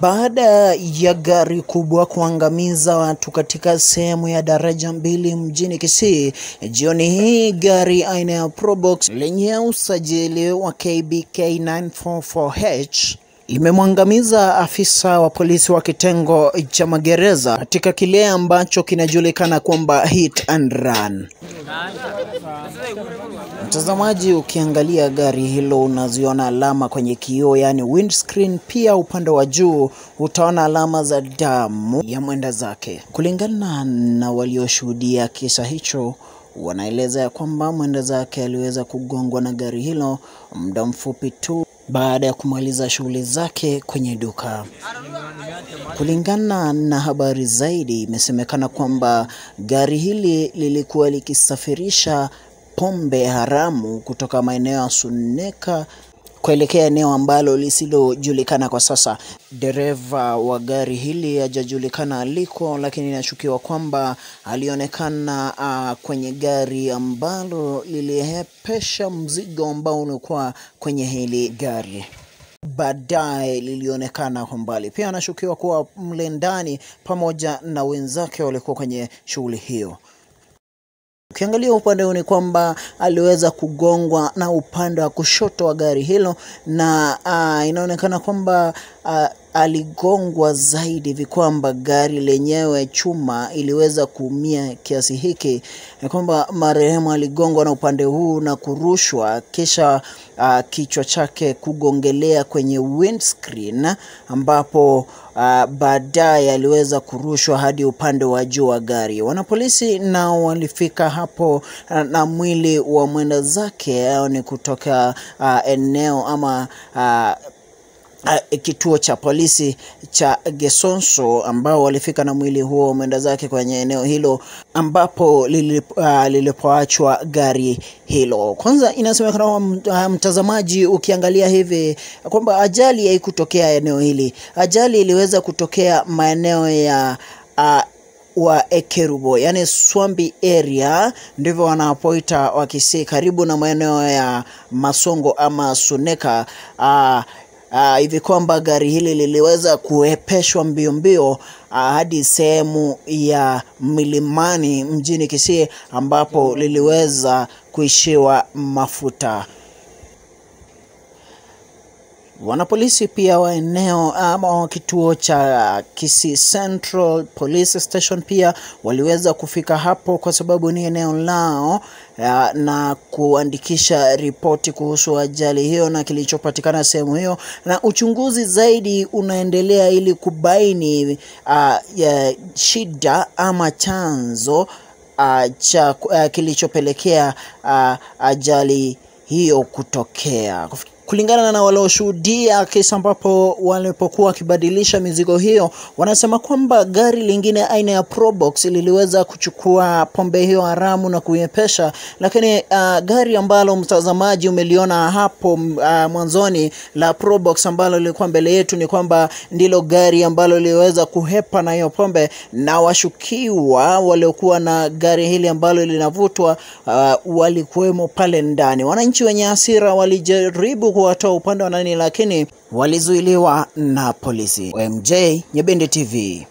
Baada ya gari kubwa kuangamiza watu katika sehemu ya daraja 2 mjini Kisii, jioni hii gari aina ya Probox lenye usajili wa KBK 944H limemwangamiza afisa wa polisi wa kitengo cha Magereza katika kile ambacho kinajulikana kwamba hit and run. Mtazamaji, ukiangalia gari hilo unaziona alama kwenye kioo, yani windscreen. Pia upande wa juu utaona alama za damu ya mwenda zake. Kulingana na walioshuhudia kisa hicho, wanaeleza ya kwamba mwenda zake aliweza kugongwa na gari hilo muda mfupi tu baada ya kumaliza shughuli zake kwenye duka. Kulingana na habari zaidi, imesemekana kwamba gari hili lilikuwa likisafirisha pombe haramu kutoka maeneo ya Suneka kuelekea eneo ambalo lisilojulikana kwa sasa. Dereva wa gari hili hajajulikana aliko, lakini inashukiwa kwamba alionekana kwenye gari ambalo lilihepesha mzigo ambao ulikuwa kwenye hili gari. Baadaye lilionekana kwa mbali. Pia anashukiwa kuwa mle ndani pamoja na wenzake walikuwa kwenye shughuli hiyo. Ukiangalia upande huu ni kwamba aliweza kugongwa na upande wa kushoto wa gari hilo, na inaonekana kwamba aligongwa zaidi hivi kwamba gari lenyewe chuma iliweza kuumia kiasi hiki. Ni kwamba marehemu aligongwa na upande huu na kurushwa, kisha kichwa chake kugongelea kwenye windscreen, ambapo baadaye aliweza kurushwa hadi upande wa juu wa gari. Wanapolisi nao walifika hapo na mwili wa mwenda zake ni kutoka eneo ama kituo cha polisi cha Gesonso, ambao walifika na mwili huo mwenda zake kwenye eneo hilo ambapo lilipoachwa gari hilo. Kwanza inasemekana mtazamaji, ukiangalia hivi kwamba ajali haikutokea eneo hili. Ajali iliweza kutokea maeneo ya wa Ekerubo, yani Swambi area, ndivyo wanapoita wa Kisii, karibu na maeneo ya Masongo ama Suneka. Hivi kwamba gari hili liliweza kuepeshwa mbio hadi sehemu ya milimani mjini Kisii, ambapo liliweza kuishiwa mafuta. Wanapolisi pia wa eneo ama kituo cha Kisii Central Police Station pia waliweza kufika hapo kwa sababu ni eneo lao, na kuandikisha ripoti kuhusu ajali hiyo na kilichopatikana sehemu hiyo, na uchunguzi zaidi unaendelea ili kubaini shida ama chanzo cha kilichopelekea ajali hiyo kutokea. Kulingana na walioshuhudia kisa ambapo walipokuwa wakibadilisha mizigo hiyo, wanasema kwamba gari lingine aina ya Probox liliweza kuchukua pombe hiyo haramu na kuiepesha, lakini gari ambalo mtazamaji umeliona hapo mwanzoni la Probox ambalo lilikuwa mbele yetu ni kwamba ndilo gari ambalo liliweza kuhepa na hiyo pombe, na washukiwa waliokuwa na gari hili ambalo linavutwa walikuwemo pale ndani. Wananchi wenye hasira walijaribu kuwatoa upande wa nani, lakini walizuiliwa na polisi. MJ Nyebende TV.